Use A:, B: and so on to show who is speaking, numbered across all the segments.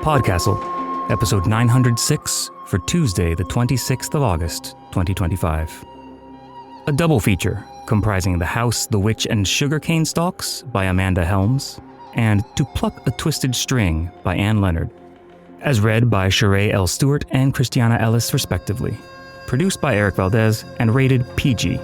A: PodCastle, episode 906 for Tuesday, the 26th of August, 2025. A double feature comprising The House, the Witch, and Sugarcane Stalks by Amanda Helms, and To Pluck a Twisted String by Anne Leonard, as read by Sheree L. Stewart and Christiana Ellis, respectively. Produced by Eric Valdes and rated PG.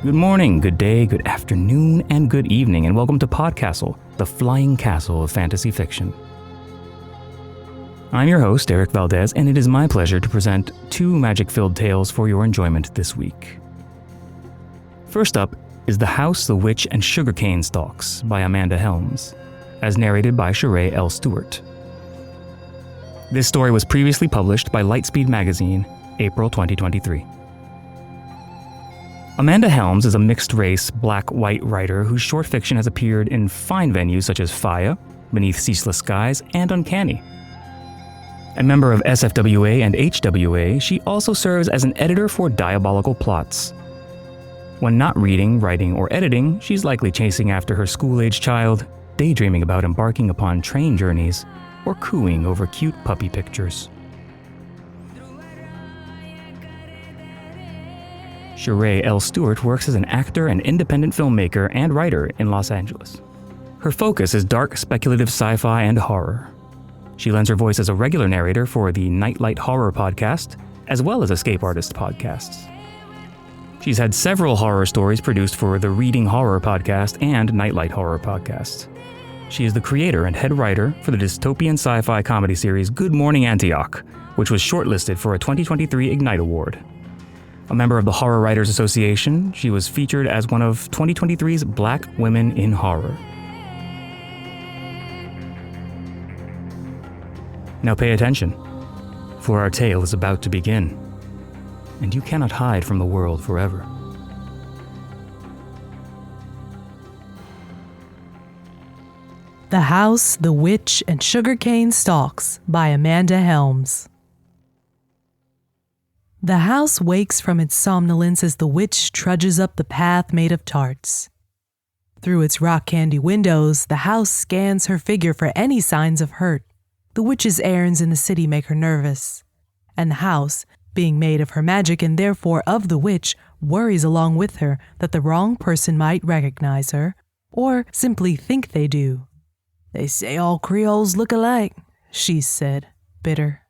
A: Good morning, good day, good afternoon, and good evening, and welcome to PodCastle, the flying castle of fantasy fiction. I'm your host, Eric Valdes, and it is my pleasure to present two magic-filled tales for your enjoyment this week. First up is The House, the Witch, and Sugarcane Stalks by Amanda Helms, as narrated by Sheree L. Stewart. This story was previously published by Lightspeed Magazine, April 2023. Amanda Helms is a mixed-race, black-white writer whose short fiction has appeared in fine venues such as Faya, Beneath Ceaseless Skies, and Uncanny. A member of SFWA and HWA, she also serves as an editor for Diabolical Plots. When not reading, writing, or editing, she's likely chasing after her school-age child, daydreaming about embarking upon train journeys, or cooing over cute puppy pictures. Sheree L. Stewart works as an actor and independent filmmaker and writer in Los Angeles. Her focus is dark, speculative sci-fi and horror. She lends her voice as a regular narrator for the Nightlight Horror podcast, as well as Escape Artist podcasts. She's had several horror stories produced for the Reading Horror podcast and Nightlight Horror podcast. She is the creator and head writer for the dystopian sci-fi comedy series Good Morning Antioch, which was shortlisted for a 2023 Ignite Award. A member of the Horror Writers Association, she was featured as one of 2023's Black Women in Horror. Now pay attention, for our tale is about to begin, and you cannot hide from the world forever.
B: The House, the Witch, and Sugarcane Stalks by Amanda Helms. The house wakes from its somnolence as the witch trudges up the path made of tarts. Through its rock candy windows, the house scans her figure for any signs of hurt. The witch's errands in the city make her nervous, and the house, being made of her magic and therefore of the witch, worries along with her that the wrong person might recognize her, or simply think they do. "They say all Creoles look alike," she said, bitter.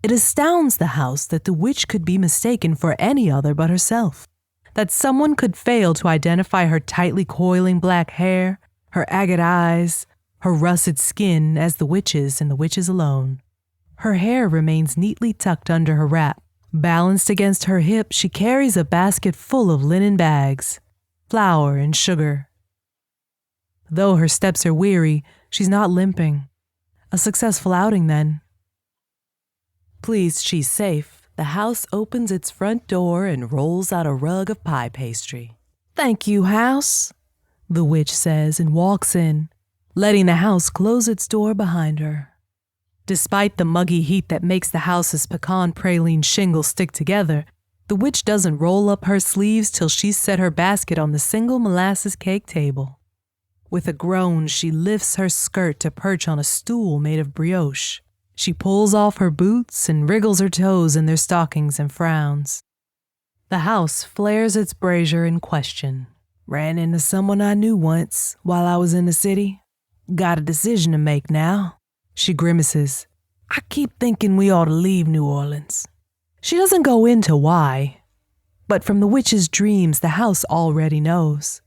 B: It astounds the house that the witch could be mistaken for any other but herself, that someone could fail to identify her tightly coiling black hair, her agate eyes, her russet skin as the witch's and the witch's alone. Her hair remains neatly tucked under her wrap. Balanced against her hip, she carries a basket full of linen bags, flour and sugar. Though her steps are weary, she's not limping. A successful outing, then. Pleased she's safe, the house opens its front door and rolls out a rug of pie pastry. "Thank you, house," the witch says and walks in, letting the house close its door behind her. Despite the muggy heat that makes the house's pecan praline shingles stick together, the witch doesn't roll up her sleeves till she's set her basket on the single molasses cake table. With a groan, she lifts her skirt to perch on a stool made of brioche. She pulls off her boots and wriggles her toes in their stockings and frowns. The house flares its brazier in question. "Ran into someone I knew once while I was in the city. Got a decision to make now," she grimaces. "I keep thinking we ought to leave New Orleans." She doesn't go into why, but from the witch's dreams the house already knows.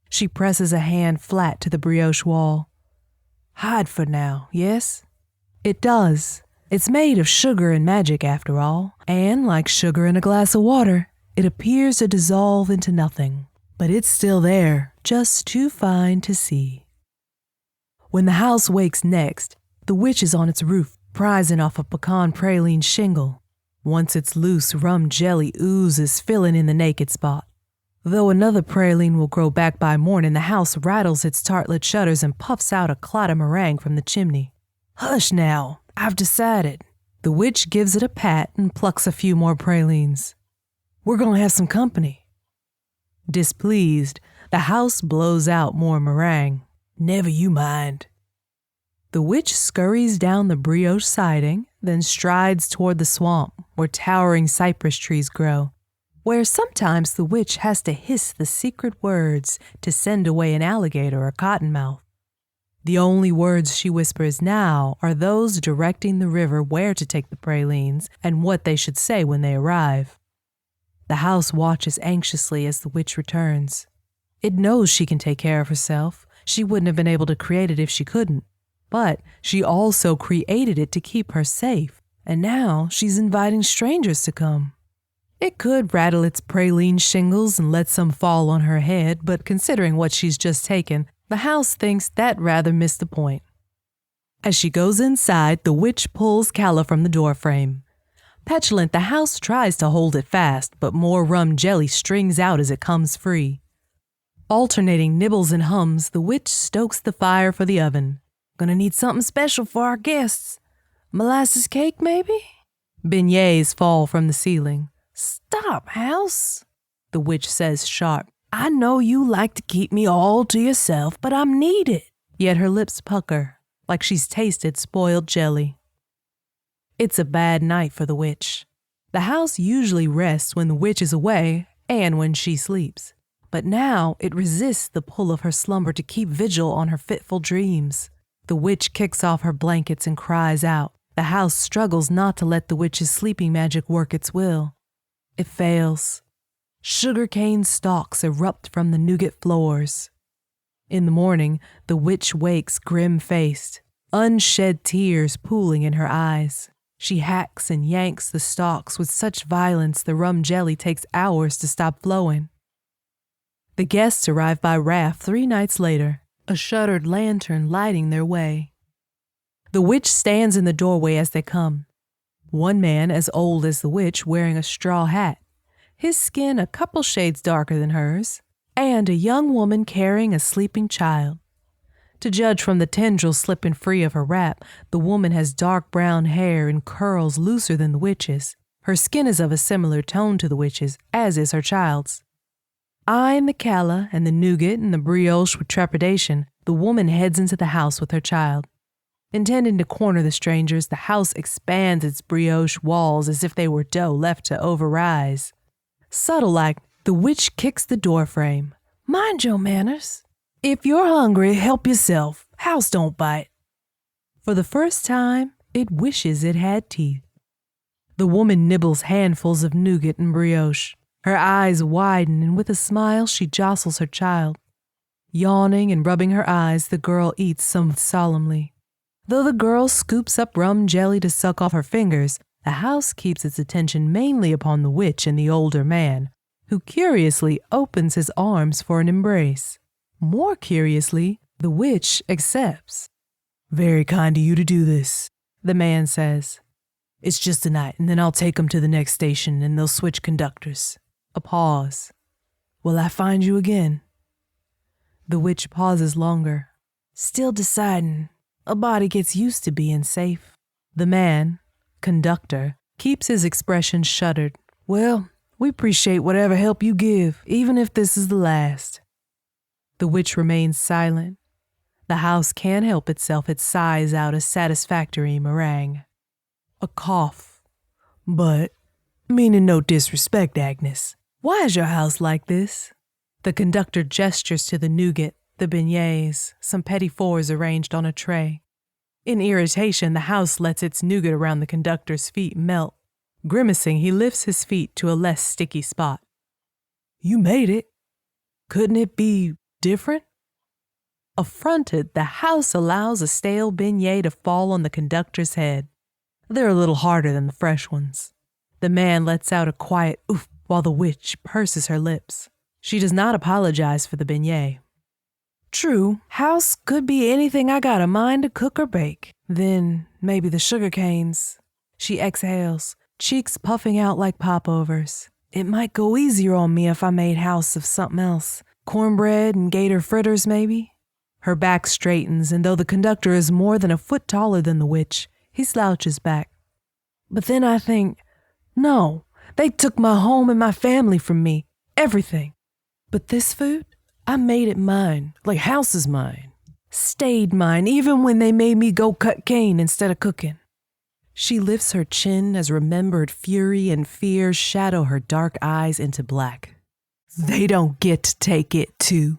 B: She presses a hand flat to the brioche wall. "Hide for now, yes?" It does. It's made of sugar and magic after all, and like sugar in a glass of water, it appears to dissolve into nothing. But it's still there, just too fine to see. When the house wakes next, the witch is on its roof, prizing off a pecan praline shingle. Once it's loose, rum jelly oozes, filling in the naked spot. Though another praline will grow back by morning, the house rattles its tartlet shutters and puffs out a clot of meringue from the chimney. "Hush now, I've decided." The witch gives it a pat and plucks a few more pralines. "We're gonna have some company." Displeased, the house blows out more meringue. Never you mind. The witch scurries down the brioche siding, then strides toward the swamp where towering cypress trees grow, where sometimes the witch has to hiss the secret words to send away an alligator or cottonmouth. The only words she whispers now are those directing the river where to take the pralines and what they should say when they arrive. The house watches anxiously as the witch returns. It knows she can take care of herself. She wouldn't have been able to create it if she couldn't. But she also created it to keep her safe, and now she's inviting strangers to come. It could rattle its praline shingles and let some fall on her head, but considering what she's just taken, the house thinks that rather missed the point. As she goes inside, the witch pulls Calla from the doorframe. Petulant, the house tries to hold it fast, but more rum jelly strings out as it comes free. Alternating nibbles and hums, the witch stokes the fire for the oven. Gonna need something special for our guests. Molasses cake, maybe? Beignets fall from the ceiling. Stop, house, the witch says sharp. I know you like to keep me all to yourself, but I'm needed. Yet her lips pucker, like she's tasted spoiled jelly. It's a bad night for the witch. The house usually rests when the witch is away and when she sleeps. But now it resists the pull of her slumber to keep vigil on her fitful dreams. The witch kicks off her blankets and cries out. The house struggles not to let the witch's sleeping magic work its will. It fails. Sugarcane stalks erupt from the nougat floors. In the morning, the witch wakes grim-faced, unshed tears pooling in her eyes. She hacks and yanks the stalks with such violence the rum jelly takes hours to stop flowing. The guests arrive by raft 3 nights later, a shuttered lantern lighting their way. The witch stands in the doorway as they come. One man as old as the witch wearing a straw hat, his skin a couple shades darker than hers, and a young woman carrying a sleeping child. To judge from the tendrils slipping free of her wrap, the woman has dark brown hair and curls looser than the witch's. Her skin is of a similar tone to the witch's, as is her child's. Eyeing the calla and the nougat and the brioche with trepidation, the woman heads into the house with her child. Intending to corner the strangers, the house expands its brioche walls as if they were dough left to overrise. Subtle-like, the witch kicks the doorframe. Mind your manners. If you're hungry, help yourself. House don't bite. For the first time, it wishes it had teeth. The woman nibbles handfuls of nougat and brioche. Her eyes widen, and with a smile, she jostles her child. Yawning and rubbing her eyes, the girl eats somewhat solemnly. Though the girl scoops up rum jelly to suck off her fingers, the house keeps its attention mainly upon the witch and the older man, who curiously opens his arms for an embrace. More curiously, the witch accepts. Very kind of you to do this, the man says. It's just a night, and then I'll take them to the next station, and they'll switch conductors. A pause. Will I find you again? The witch pauses longer. Still deciding. A body gets used to being safe. The man, conductor, keeps his expression shuttered. Well, we appreciate whatever help you give, even if this is the last. The witch remains silent. The house can't help itself. It sighs out a satisfactory meringue. A cough. But, meaning no disrespect, Agnes, why is your house like this? The conductor gestures to the nougat, the beignets, some petit fours arranged on a tray. In irritation, the house lets its nougat around the conductor's feet melt. Grimacing, he lifts his feet to a less sticky spot. You made it. Couldn't it be different? Affronted, the house allows a stale beignet to fall on the conductor's head. They're a little harder than the fresh ones. The man lets out a quiet oof while the witch purses her lips. She does not apologize for the beignet. True, house could be anything I got a mind to cook or bake. Then maybe the sugarcanes. She exhales, cheeks puffing out like popovers. It might go easier on me if I made house of something else. Cornbread and gator fritters, maybe? Her back straightens, and though the conductor is more than a foot taller than the witch, he slouches back. But then I think, no, they took my home and my family from me, everything. But this food, I made it mine, like house is mine. Stayed mine, even when they made me go cut cane instead of cooking. She lifts her chin as remembered fury and fear shadow her dark eyes into black. They don't get to take it, too.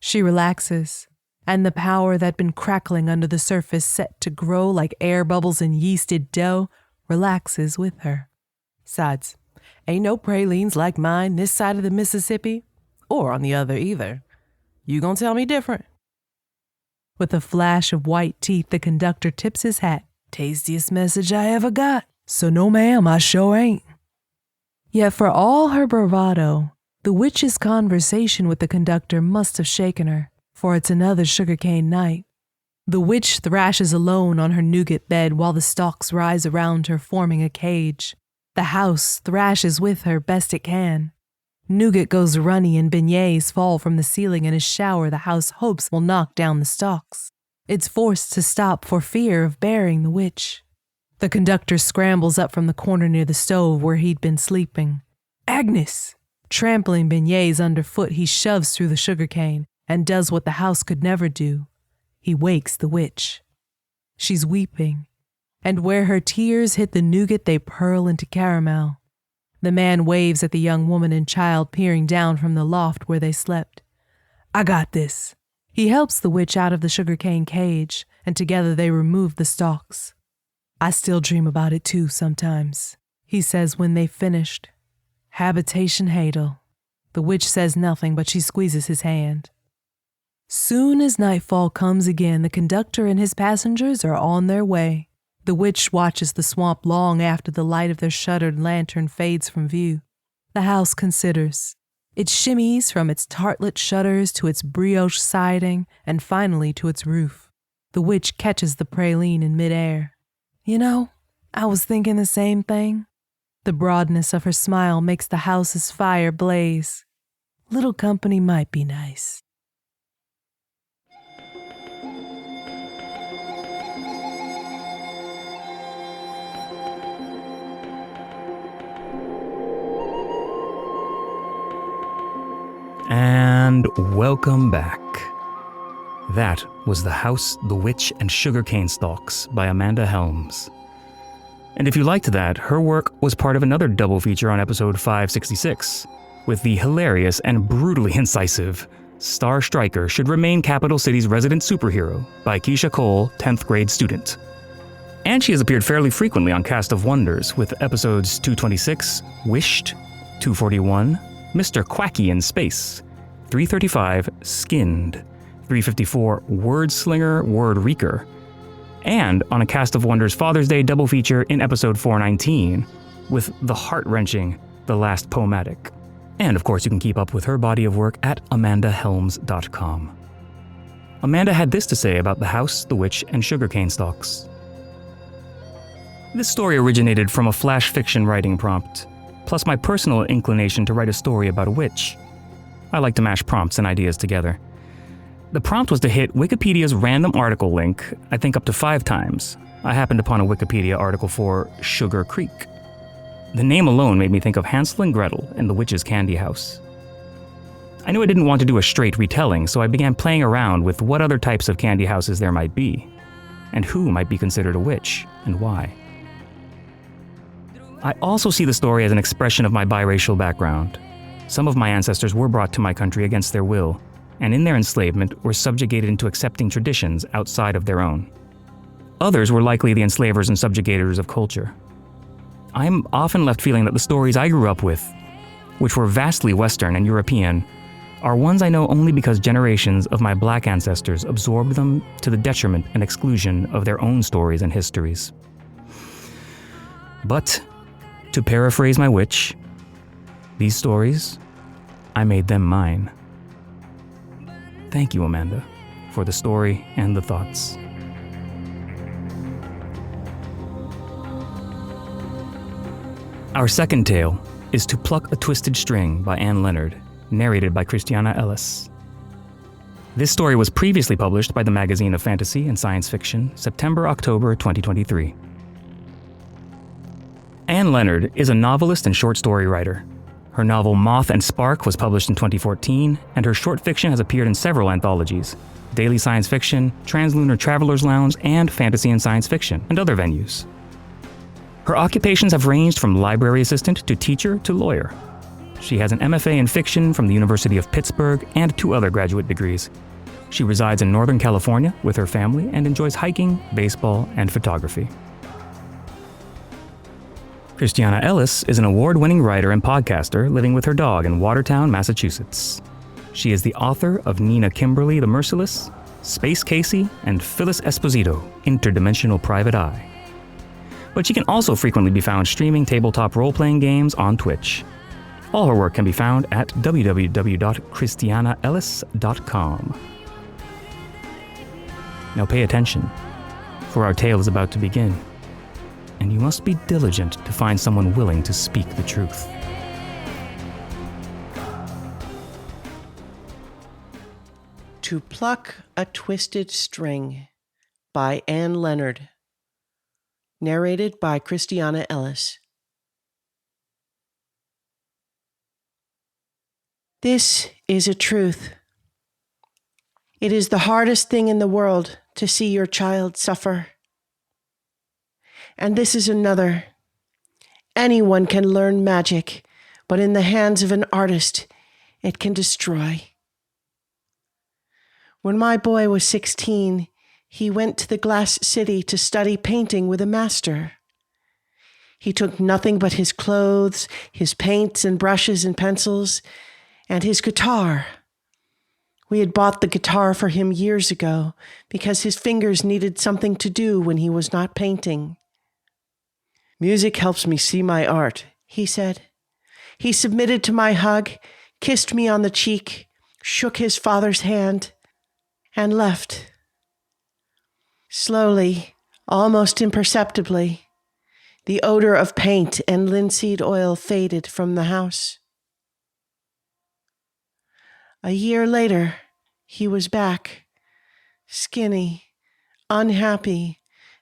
B: She relaxes, and the power that'd been crackling under the surface set to grow like air bubbles in yeasted dough relaxes with her. Sides, ain't no pralines like mine this side of the Mississippi, or on the other either. You gonna tell me different? With a flash of white teeth, the conductor tips his hat. Tastiest message I ever got. So no ma'am, I sure ain't. Yet for all her bravado, the witch's conversation with the conductor must have shaken her, for it's another Sugarcane night. The witch thrashes alone on her nougat bed while the stalks rise around her, forming a cage. The house thrashes with her best it can. Nougat goes runny and beignets fall from the ceiling in a shower the house hopes will knock down the stalks. It's forced to stop for fear of burying the witch. The conductor scrambles up from the corner near the stove where he'd been sleeping. Agnes! Trampling beignets underfoot, he shoves through the sugarcane and does what the house could never do. He wakes the witch. She's weeping, and where her tears hit the nougat, they pearl into caramel. The man waves at the young woman and child peering down from the loft where they slept. I got this. He helps the witch out of the sugarcane cage, and together they remove the stalks. I still dream about it too sometimes, he says when they've finished. Habitation Hadel. The witch says nothing, but she squeezes his hand. Soon as nightfall comes again, the conductor and his passengers are on their way. The witch watches the swamp long after the light of their shuttered lantern fades from view. The house considers. It shimmies from its tartlet shutters to its brioche siding and finally to its roof. The witch catches the praline in midair. You know, I was thinking the same thing. The broadness of her smile makes the house's fire blaze. Little company might be nice.
A: And welcome back. That was The House, the Witch, and Sugarcane Stalks by Amanda Helms. And if you liked that, her work was part of another double feature on episode 566, with the hilarious and brutally incisive Star Striker Should Remain Capital City's Resident Superhero by Keisha Cole, 10th grade student. And she has appeared fairly frequently on Cast of Wonders, with episodes 226, Wished, 241, Mr. Quacky in Space, 335, Skinned, 354, Word Slinger, Word Reeker, and on a Cast of Wonders Father's Day double feature in episode 419 with the heart-wrenching The Last Poematic. And of course you can keep up with her body of work at amandahelms.com. Amanda had this to say about The House, the Witch, and Sugarcane Stalks. This story originated from a flash fiction writing prompt, plus my personal inclination to write a story about a witch. I like to mash prompts and ideas together. The prompt was to hit Wikipedia's random article link, I think up to 5 times. I happened upon a Wikipedia article for Sugar Creek. The name alone made me think of Hansel and Gretel and the Witch's Candy House. I knew I didn't want to do a straight retelling, so I began playing around with what other types of candy houses there might be, and who might be considered a witch, and why. I also see the story as an expression of my biracial background. Some of my ancestors were brought to my country against their will, and in their enslavement were subjugated into accepting traditions outside of their own. Others were likely the enslavers and subjugators of culture. I'm often left feeling that the stories I grew up with, which were vastly Western and European, are ones I know only because generations of my black ancestors absorbed them to the detriment and exclusion of their own stories and histories. But, to paraphrase my witch, these stories, I made them mine. Thank you, Amanda, for the story and the thoughts. Our second tale is To Pluck a Twisted String by Anne Leonard, narrated by Christiana Ellis. This story was previously published by the Magazine of Fantasy and Science Fiction, September-October 2023. Anne Leonard is a novelist and short story writer. Her novel Moth and Spark was published in 2014, and her short fiction has appeared in several anthologies: Daily Science Fiction, Translunar Traveler's Lounge, and Fantasy and Science Fiction, and other venues. Her occupations have ranged from library assistant to teacher to lawyer. She has an MFA in fiction from the University of Pittsburgh and 2 other graduate degrees. She resides in Northern California with her family and enjoys hiking, baseball, and photography. Christiana Ellis is an award-winning writer and podcaster living with her dog in Watertown, Massachusetts. She is the author of Nina Kimberly the Merciless, Space Casey, and Phyllis Esposito, Interdimensional Private Eye. But she can also frequently be found streaming tabletop role-playing games on Twitch. All her work can be found at www.christianaellis.com. Now pay attention, for our tale is about to begin, and you must be diligent to find someone willing to speak the truth.
C: To Pluck a Twisted String by Anne Leonard. Narrated by Christiana Ellis. This is a truth. It is the hardest thing in the world to see your child suffer. And this is another. Anyone can learn magic, but in the hands of an artist, it can destroy. When my boy was 16, he went to the Glass City to study painting with a master. He took nothing but his clothes, his paints and brushes and pencils, and his guitar. We had bought the guitar for him years ago because his fingers needed something to do when he was not painting. "Music helps me see my art," he said. He submitted to my hug, kissed me on the cheek, shook his father's hand, and left. Slowly, almost imperceptibly, the odor of paint and linseed oil faded from the house. A year later, he was back, skinny, unhappy,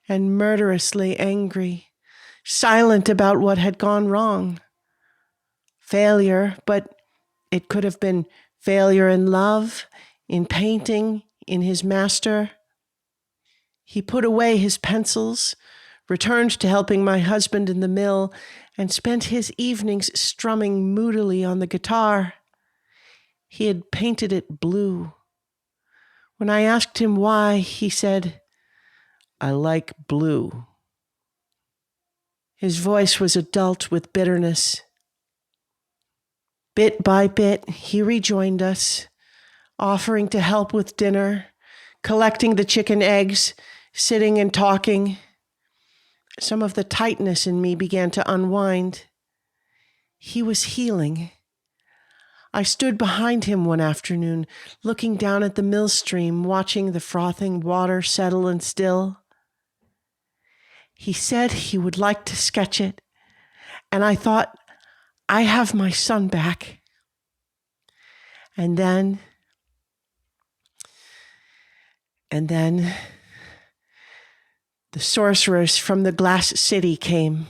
C: and murderously angry, silent about what had gone wrong. Failure, but it could have been failure in love, in painting, in his master. He put away his pencils, returned to helping my husband in the mill, and spent his evenings strumming moodily on the guitar. He had painted it blue. When I asked him why, he said, "I like blue." His voice was adult with bitterness. Bit by bit, he rejoined us, offering to help with dinner, collecting the chicken eggs, sitting and talking. Some of the tightness in me began to unwind. He was healing. I stood behind him one afternoon, looking down at the mill stream, watching the frothing water settle and still. He said he would like to sketch it, and I thought, I have my son back. And then the sorcerers from the Glass City came.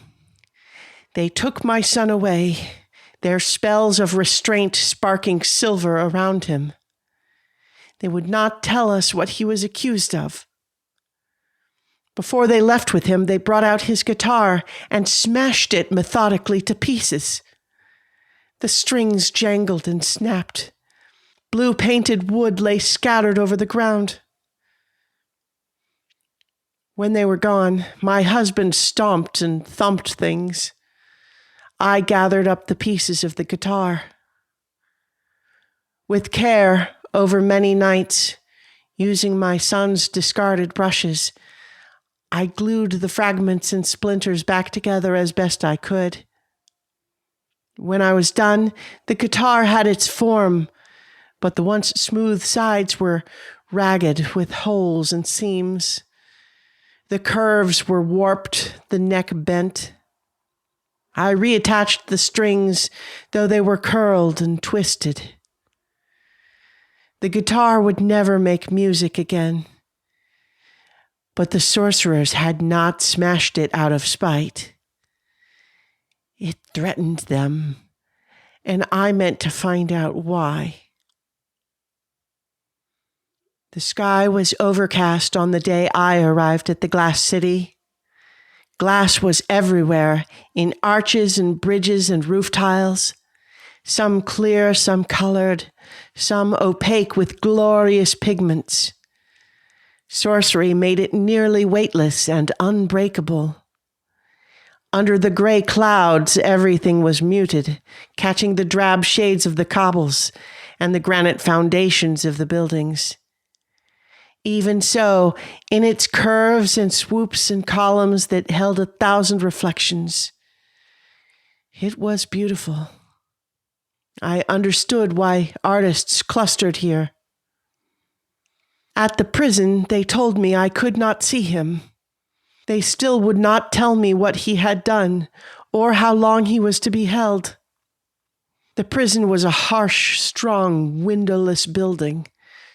C: They took my son away, their spells of restraint sparking silver around him. They would not tell us what he was accused of. Before they left with him, they brought out his guitar and smashed it methodically to pieces. The strings jangled and snapped. Blue painted wood lay scattered over the ground. When they were gone, my husband stomped and thumped things. I gathered up the pieces of the guitar. With care, over many nights, using my son's discarded brushes, I glued the fragments and splinters back together as best I could. When I was done, the guitar had its form, but the once smooth sides were ragged with holes and seams. The curves were warped, the neck bent. I reattached the strings, though they were curled and twisted. The guitar would never make music again. But the sorcerers had not smashed it out of spite. It threatened them, and I meant to find out why. The sky was overcast on the day I arrived at the glass city. Glass was everywhere, in arches and bridges and roof tiles, some clear, some colored, some opaque with glorious pigments. Sorcery made it nearly weightless and unbreakable. Under the gray clouds, everything was muted, catching the drab shades of the cobbles and the granite foundations of the buildings. Even so, in its curves and swoops and columns that held 1,000 reflections, it was beautiful. I understood why artists clustered here. At the prison, they told me I could not see him. They still would not tell me what he had done or how long he was to be held. The prison was a harsh, strong, windowless building,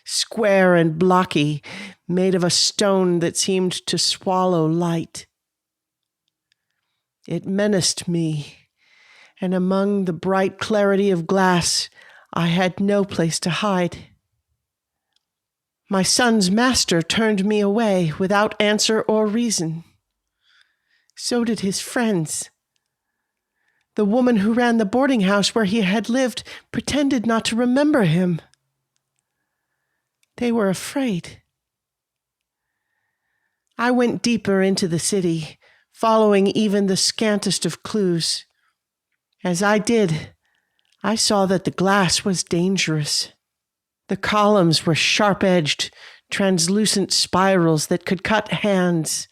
C: square and blocky, made of a stone that seemed to swallow light. It menaced me, and among the bright clarity of glass, I had no place to hide. My son's master turned me away without answer or reason. So did his friends. The woman who ran the boarding house where he had lived pretended not to remember him. They were afraid. I went deeper into the city, following even the scantest of clues. As I did, I saw that the glass was dangerous. The columns were sharp-edged, translucent spirals that could cut hands,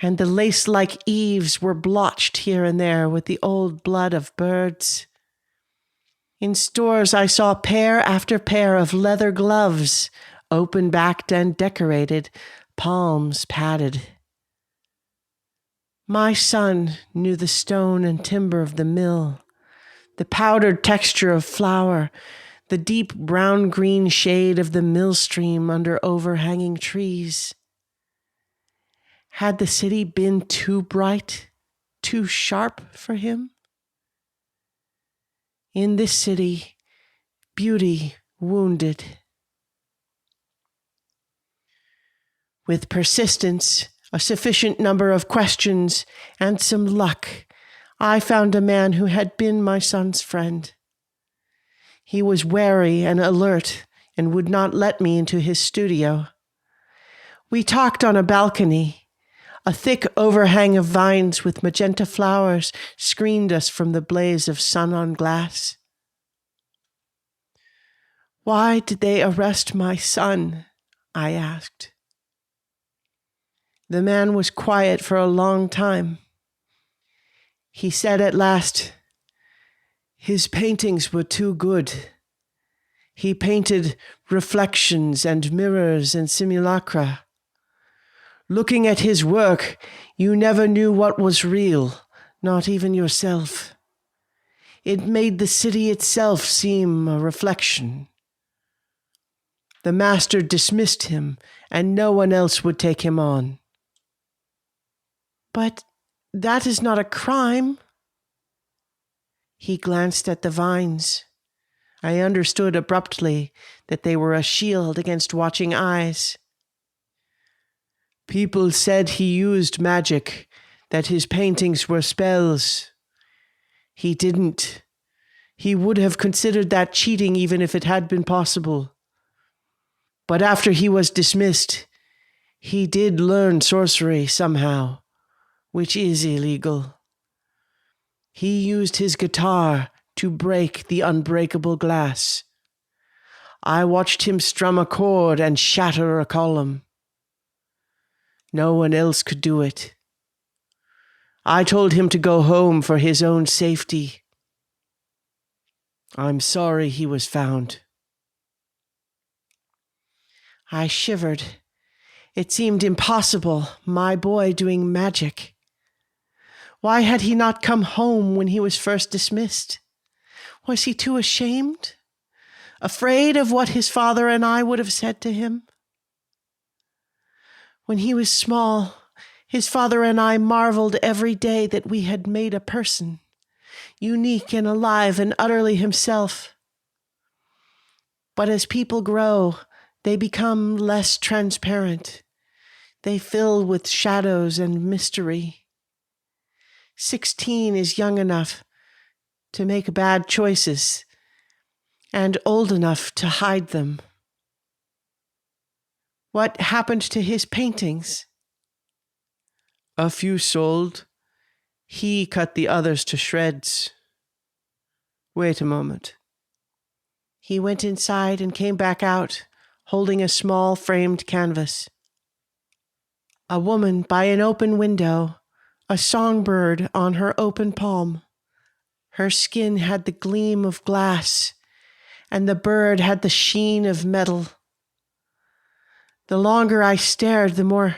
C: and the lace-like eaves were blotched here and there with the old blood of birds. In stores, I saw pair after pair of leather gloves, open-backed and decorated, palms padded. My son knew the stone and timber of the mill, the powdered texture of flour, the deep brown-green shade of the mill stream under overhanging trees. Had the city been too bright, too sharp for him? In this city, beauty wounded. With persistence, a sufficient number of questions, and some luck, I found a man who had been my son's friend. He was wary and alert and would not let me into his studio. We talked on a balcony. A thick overhang of vines with magenta flowers screened us from the blaze of sun on glass. "Why did they arrest my son?" I asked. The man was quiet for a long time. He said at last, "His paintings were too good. He painted reflections and mirrors and simulacra. Looking at his work, you never knew what was real, not even yourself. It made the city itself seem a reflection. The master dismissed him, and no one else would take him on." "But that is not a crime." He glanced at the vines. I understood abruptly that they were a shield against watching eyes. "People said he used magic, that his paintings were spells. He didn't. He would have considered that cheating even if it had been possible. But after he was dismissed, he did learn sorcery somehow, which is illegal. He used his guitar to break the unbreakable glass. I watched him strum a chord and shatter a column. No one else could do it. I told him to go home for his own safety. I'm sorry he was found." I shivered. It seemed impossible, my boy doing magic. Why had he not come home when he was first dismissed? Was he too ashamed? Afraid of what his father and I would have said to him? When he was small, his father and I marveled every day that we had made a person. unique and alive and utterly himself. But as people grow, they become less transparent. They fill with shadows and mystery. 16 is young enough to make bad choices and old enough to hide them. What happened to his paintings? A few sold. He cut the others to shreds. Wait a moment. He went inside and came back out, holding a small framed canvas. A woman by an open window, a songbird on her open palm. Her skin had the gleam of glass, and the bird had the sheen of metal. The longer I stared, the more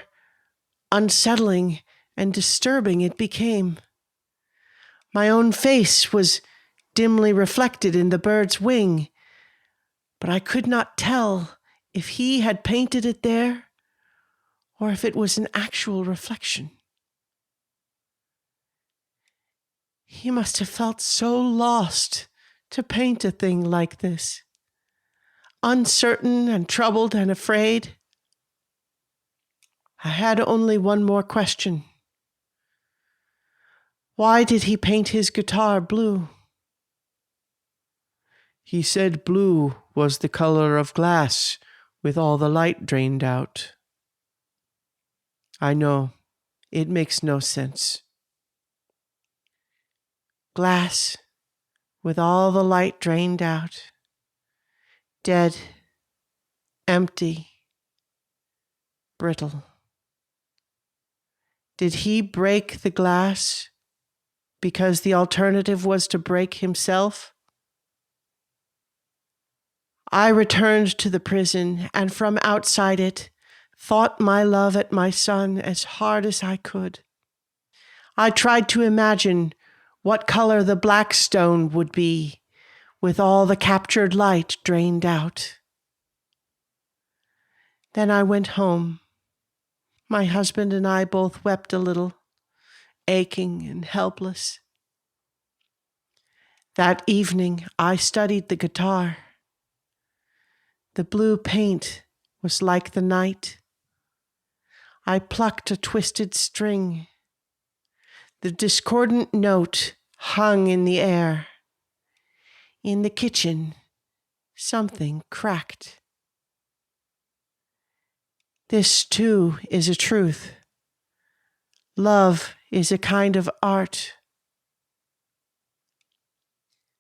C: unsettling and disturbing it became. My own face was dimly reflected in the bird's wing, but I could not tell if he had painted it there or if it was an actual reflection. He must have felt so lost to paint a thing like this, uncertain and troubled and afraid. I had only one more question. Why did he paint his guitar blue? He said blue was the color of glass with all the light drained out. I know, it makes no sense. Glass with all the light drained out. Dead, empty, brittle. Did he break the glass because the alternative was to break himself? I returned to the prison and from outside it fought my love at my son as hard as I could. I tried to imagine what color the black stone would be with all the captured light drained out. Then I went home. My husband and I both wept a little, aching and helpless. That evening, I studied the guitar. The blue paint was like the night. I plucked a twisted string. The discordant note hung in the air. In the kitchen, something cracked. This, too, is a truth. Love is a kind of art.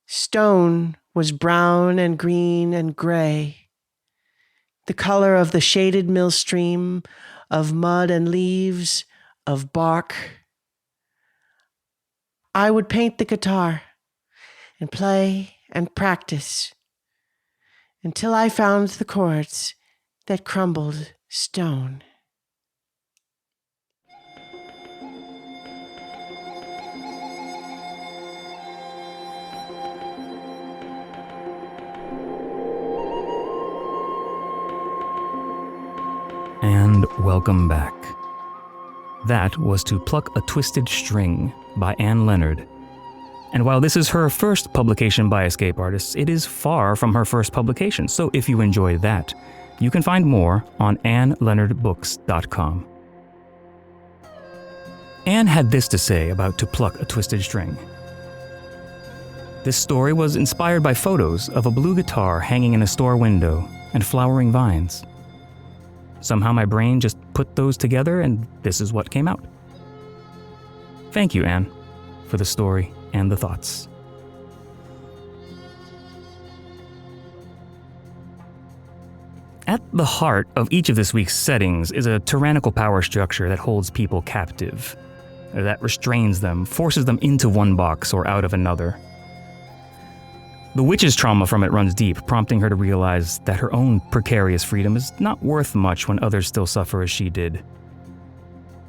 C: Stone was brown and green and gray, the color of the shaded mill stream, of mud and leaves, of bark. I would paint the guitar and play and practice until I found the chords that crumbled stone.
A: And welcome back. That was To Pluck a Twisted String by Anne Leonard. And while this is her first publication by escape artists, it is far from her first publication, so if you enjoy that, you can find more on AnneLeonardBooks.com. Anne had this to say about To Pluck a Twisted String. This story was inspired by photos of a blue guitar hanging in a store window and flowering vines. Somehow my brain just put those together and this is what came out. Thank you, Anne, for the story and the thoughts. At the heart of each of this week's settings is a tyrannical power structure that holds people captive, that restrains them, forces them into one box or out of another. The witch's trauma from it runs deep, prompting her to realize that her own precarious freedom is not worth much when others still suffer as she did.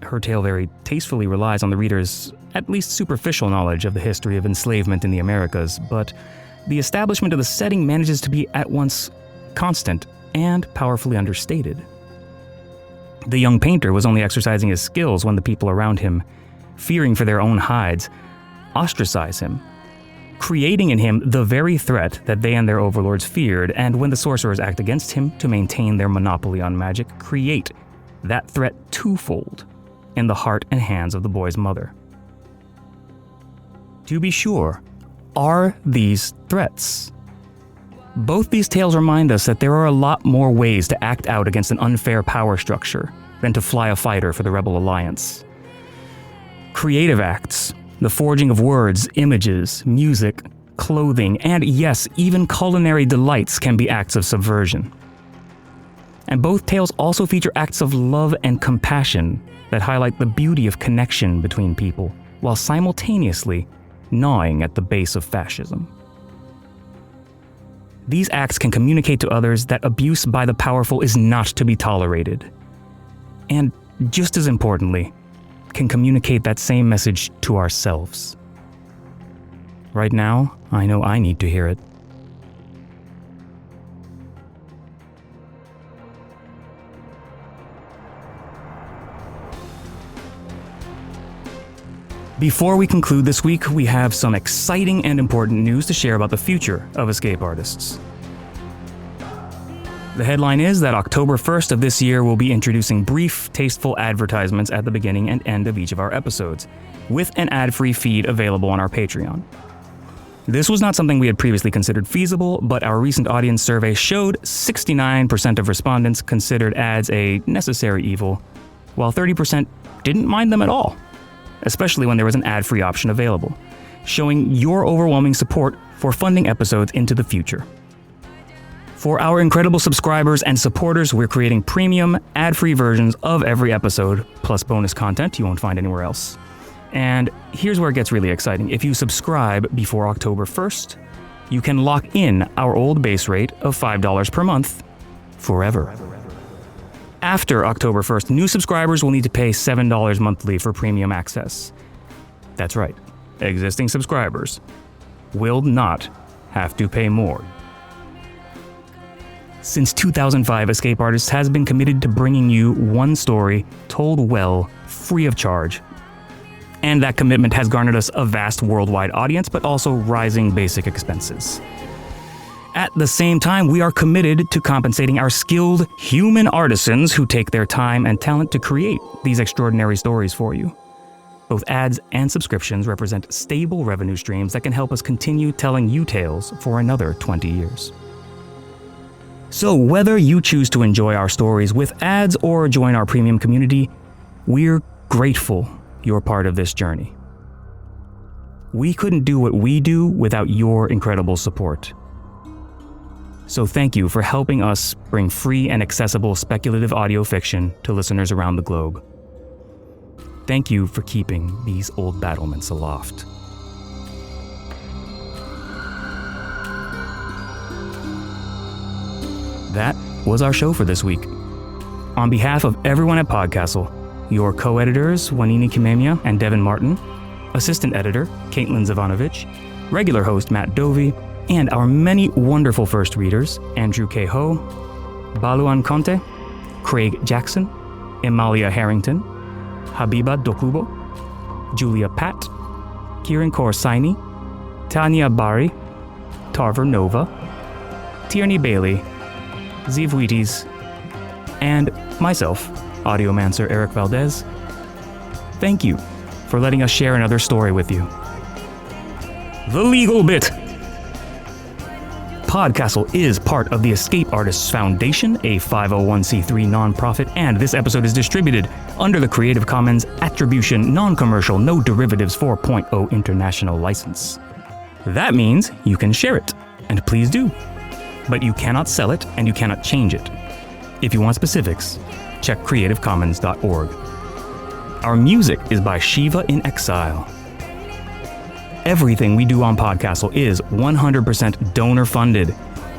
A: Her tale very tastefully relies on the reader's at least superficial knowledge of the history of enslavement in the Americas, but the establishment of the setting manages to be at once constant and powerfully understated. The young painter was only exercising his skills when the people around him, fearing for their own hides, ostracize him creating in him the very threat that they and their overlords feared, and when the sorcerers act against him to maintain their monopoly on magic, create that threat twofold in the heart and hands of the boy's mother. To be sure, are these threats? Both these tales remind us that there are a lot more ways to act out against an unfair power structure than to fly a fighter for the Rebel Alliance. Creative acts, the forging of words, images, music, clothing, and yes, even culinary delights can be acts of subversion. And both tales also feature acts of love and compassion that highlight the beauty of connection between people, while simultaneously gnawing at the base of fascism. These acts can communicate to others that abuse by the powerful is not to be tolerated. And just as importantly, can communicate that same message to ourselves. Right now, I know I need to hear it. Before we conclude this week, we have some exciting and important news to share about the future of escape artists. The headline is that October 1st of this year we'll be introducing brief, tasteful advertisements at the beginning and end of each of our episodes, with an ad-free feed available on our Patreon. This was not something we had previously considered feasible, but our recent audience survey showed 69% of respondents considered ads a necessary evil, while 30% didn't mind them at all, especially when there was an ad-free option available, showing your overwhelming support for funding episodes into the future. For our incredible subscribers and supporters, we're creating premium, ad-free versions of every episode, plus bonus content you won't find anywhere else. And here's where it gets really exciting. If you subscribe before October 1st, you can lock in our old base rate of $5 per month forever. After October 1st, new subscribers will need to pay $7 monthly for premium access. That's right, existing subscribers will not have to pay more. Since 2005, Escape Artists has been committed to bringing you one story told well, free of charge. And that commitment has garnered us a vast worldwide audience, but also rising basic expenses. At the same time, we are committed to compensating our skilled human artisans who take their time and talent to create these extraordinary stories for you. Both ads and subscriptions represent stable revenue streams that can help us continue telling you tales for another 20 years. So whether you choose to enjoy our stories with ads or join our premium community, we're grateful you're part of this journey. We couldn't do what we do without your incredible support. So thank you for helping us bring free and accessible speculative audio fiction to listeners around the globe. Thank you for keeping these old battlements aloft. That was our show for this week. On behalf of everyone at PodCastle, your co-editors Wanini Kimemia and Devin Martin, assistant editor Caitlin Zavanovich, regular host Matt Dovey, and our many wonderful first readers Andrew K. Ho, Baluan Conte, Craig Jackson, Emalia Harrington, Habiba Dokubo, Julia Pat, Kieran Corsaini, Tanya Bari, Tarver Nova, Tierney Bailey, Zeev Wheaties, and myself, audiomancer Eric Valdes. Thank you for letting us share another story with you. The legal bit. PodCastle is part of the Escape Artists Foundation, a 501c3 nonprofit, and this episode is distributed under the Creative Commons Attribution Non-Commercial No Derivatives 4.0 International License. That means you can share it, and please do. But you cannot sell it and you cannot change it. If you want specifics, check creativecommons.org. Our music is by Shiva in Exile. Everything we do on PodCastle is 100% donor funded.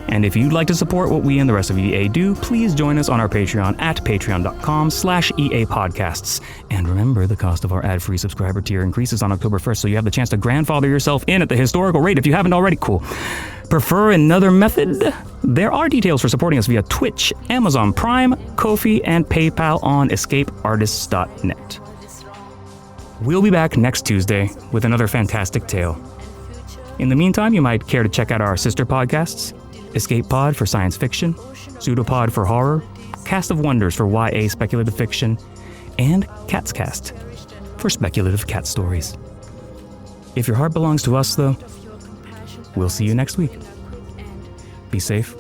A: And if you'd like to support what we and the rest of EA do, please join us on our Patreon at patreon.com/EAPodcasts. And remember, the cost of our ad-free subscriber tier increases on October 1st, so you have the chance to grandfather yourself in at the historical rate if you haven't already. Cool. Prefer another method? There are details for supporting us via Twitch, Amazon Prime, Ko-fi, and PayPal on escapeartists.net. We'll be back next Tuesday with another fantastic tale. In the meantime, you might care to check out our sister podcasts, Escape Pod for science fiction, Pseudopod for horror, Cast of Wonders for YA speculative fiction, and Cat's Cast for speculative cat stories. If your heart belongs to us, though, we'll see you next week. Be safe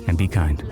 A: and be kind.